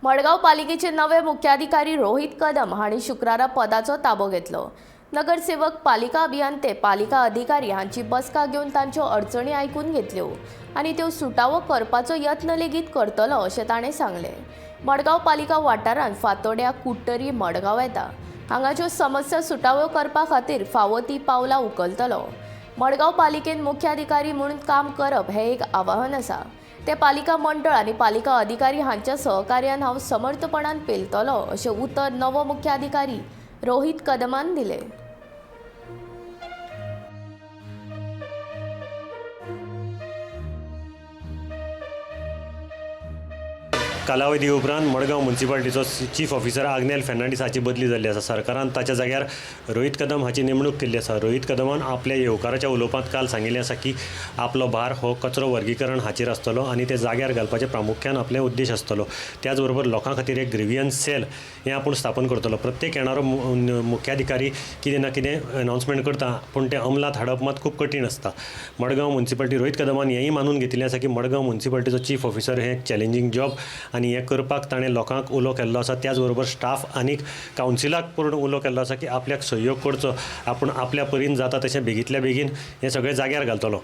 मडगाव पालिकेचे नवे मुख्याधिकारी रोहित कदम हांणी शुक्रारा पदाचो ताबो घेतलो। नगरसेवक, पालिका अभियंते, पालिका अधिकारी हांची बसका घेवन तांच्यो अडचणी आयकून घेतल्यो आनी त्यो सुटावो करपाचो यत्न लेगीत करतलो अशें ताणें सांगलें। मडगाव पालिका वाठारांत फातोड्या, कुट्टरी, मडगाव येता हांगाच्यो समस्या सुटावो करपा खातीर फावो ती पावलां उखलतलो। मडगाव पालिकेन मुख्याधिकारी म्हणून काम करप हें एक आव्हान आसा। ते पालिका मंडळ आनी पालिका अधिकारी हांच्या सहकार्यान हांव समर्थपणान पेलतलो अशें उतर नवो मुख्याधिकारी रोहित कदमान दिलें। कालावधी उपरांत मडगांव म्युनिसिपालिटीचो चीफ ऑफिसर आग्नेल फेर्नांडीस हाची बदली जाल्ली आसा। सरकारान ताच्या जाग्यार रोहित कदम हाची नेमणूक केल्ली आसा। रोहित कदमान आपल्या येवकाराच्या उलोवपांत काल सांगिल्लें आसा की आपलो भार हो कचरो वर्गीकरण हाचेर आसतलो आनी ते जाग्यार घालपाचें प्रामुख्यान आपले उद्देश आसतलो। त्याच बरोबर लोकां खातीर एक ग्रिवियन्स सेल हें आपूण स्थापन करतलो। प्रत्येक येणारो मुख्याधिकारी कितें ना कितें अनाउन्समेंट करता, पूण तें अमलात हाडप मात खूब कठीण आसता। मडगांव म्युनिसिपालिटी रोहित कदमान हेंय मानून घेतिल्लें आसा की मडगांव म्युनिसिपालिटीचो चीफ ऑफिसर हें एक चॅलेंजींग जॉब आनी हें करपाक ताणें लोकांक उलो केल्लो आसा। त्याच बरोबर स्टाफ आनी कावन्सिलाक पूर्ण उलो केल्लो आसा की आपल्याक सहयोग करचो, आपूण आपल्या परीन जाता तशें बेगींतल्या बेगीन हें सगळें जाग्यार घालतलो।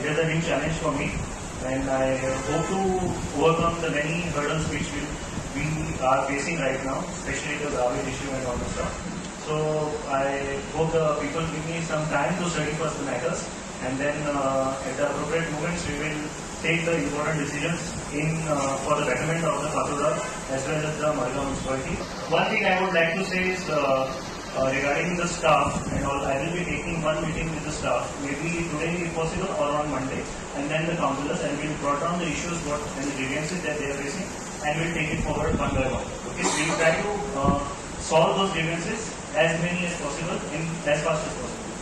It is a new challenge for me, and I hope to overcome the many hurdles which we are facing right now, especially the garbage issue and all that stuff. So I hope the people give me some time to study first the matters, and then at the appropriate moments we will take the important decisions for the betterment of the Fathoda as well as the Mardgaon municipality. One thing I would like to say is regarding the staff and all, I will be taking one meeting with the staff, maybe today if possible or on Monday, and then the councillors, and we'll brought down the issues and the grievances that they are facing, and we'll take it forward one by one. Okay, we'll try to solve those grievances as many as possible as fast as possible.